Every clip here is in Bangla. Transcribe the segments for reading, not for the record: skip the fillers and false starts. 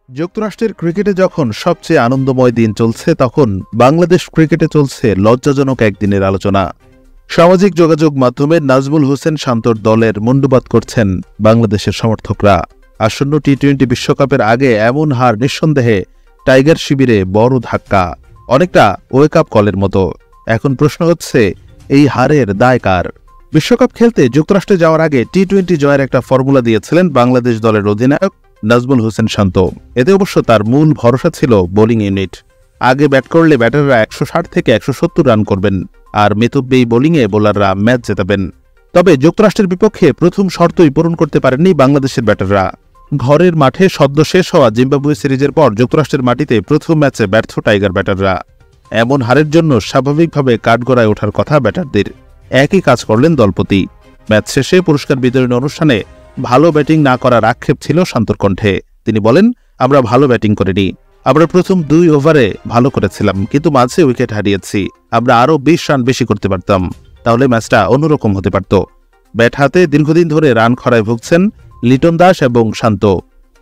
যুক্তরাষ্ট্রের ক্রিকেটে যখন সবচেয়ে আনন্দময় দিন চলছে, তখন বাংলাদেশ ক্রিকেটে চলছে লজ্জাজনক একদিনের আলোচনা। সামাজিক যোগাযোগ মাধ্যমে নাজমুল হোসেন শান্তর দলের মুন্ডুপাত করছেন বাংলাদেশের সমর্থকরা। আসন্ন টি-20 বিশ্বকাপের আগে এমন হার নিঃসন্দেহে টাইগার শিবিরে বড় ধাক্কা, অনেকটা ওয়েক আপ কলের মতো। এখন প্রশ্ন হচ্ছে, এই হারের দায় কার? বিশ্বকাপ খেলতে যুক্তরাষ্ট্রে যাওয়ার আগে টি-20 জয়ের একটা ফর্মুলা দিয়েছিলেন বাংলাদেশ দলের অধিনায়ক নাজমুল হোসেন শান্ত। এতে অবশ্য তার মূল ভরসা ছিল বোলিং ইউনিট। আগে ব্যাট করলে ব্যাটাররা 160 থেকে 170 রান করবেন, আর মিতব্যয়ী বোলিংয়ে বোলাররা ম্যাচ জেতাবেন। তবে যুক্তরাষ্ট্রের বিপক্ষে প্রথম শর্তই পূরণ করতে পারেননি বাংলাদেশের ব্যাটাররা। ঘরের মাঠে সদ্য শেষ হওয়া জিম্বাবুয়ে সিরিজের পর যুক্তরাষ্ট্রের মাটিতে প্রথম ম্যাচে ব্যর্থ টাইগার ব্যাটাররা। এমন হারের জন্য স্বাভাবিকভাবে কাঠগড়ায় ওঠার কথা ব্যাটারদের। একই কাজ করলেন দলপতি। ম্যাচ শেষে পুরস্কার বিতরণী অনুষ্ঠানে ভালো ব্যাটিং না করার আক্ষেপ ছিল শান্তর কণ্ঠে। তিনি বলেন, আমরা ভালো ব্যাটিং করিনি। আমরা প্রথম 2 ওভারে ভালো করেছিলাম, কিন্তু মাঝে উইকেট হারিয়েছি। আমরা আরও 20 রান বেশি করতে পারতাম, তাহলে ম্যাচটা অন্যরকম হতে পারত। ব্যাট হাতে দীর্ঘদিন ধরে রান খরায় ভুগছেন লিটন দাস এবং শান্ত।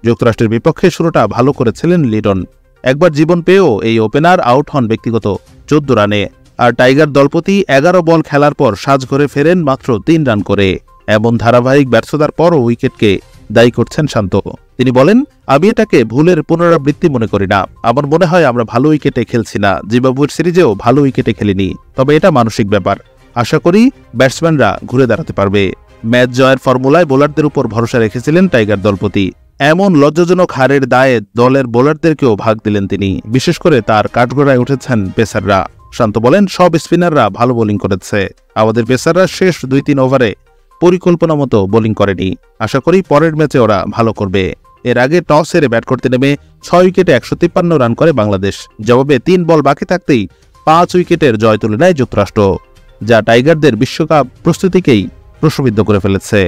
যুক্তরাষ্ট্রের বিপক্ষে শুরুটা ভালো করেছিলেন লিটন। একবার জীবন পেয়েও এই ওপেনার আউট হন ব্যক্তিগত 14 রানে। আর টাইগার দলপতি 11 বল খেলার পর সাজঘরে ফেরেন মাত্র 3 রান করে। এমন ধারাবাহিক ব্যর্থতার পরও উইকেটকে দায়ী করছেন শান্ত। তিনি বলেন, আমি এটাকে ভুলের পুনরাবৃত্তি মনে করি না। আমার মনে হয় আমরা ভালো উইকেটে খেলছি না। জিম্বাবুয়ের সিরিজেও ভালো উইকেটে খেলিনি, তবে এটা মানসিক ব্যাপার। আশা করি ব্যাটসম্যানরা ঘুরে দাঁড়াতে পারবে। ম্যাচ জয়ের ফর্মুলায় বোলারদের উপর ভরসা রেখেছিলেন টাইগার দলপতি। এমন লজ্জাজনক হারের দায়ে দলের বোলারদেরকেও ভাগ দিলেন তিনি। বিশেষ করে তার কাঠগড়ায় উঠেছেন পেসাররা। শান্ত বলেন, সব স্পিনাররা ভালো বোলিং করেছে। আমাদের পেসাররা শেষ 2-3 ওভারে পরিকল্পনা মতো বোলিং করেনি। আশা করি পরের ম্যাচে ওরা ভালো করবে। এর আগে টস হেরে ব্যাট করতে নেমে 6 উইকেটে 153 রান করে বাংলাদেশ। জবাবে 3 বল বাকি থাকতেই 5 উইকেটের জয় তুলে নেয় যুক্তরাষ্ট্র, যা টাইগারদের বিশ্বকাপ প্রস্তুতিকেই প্রশ্নবিদ্ধ করে ফেলেছে।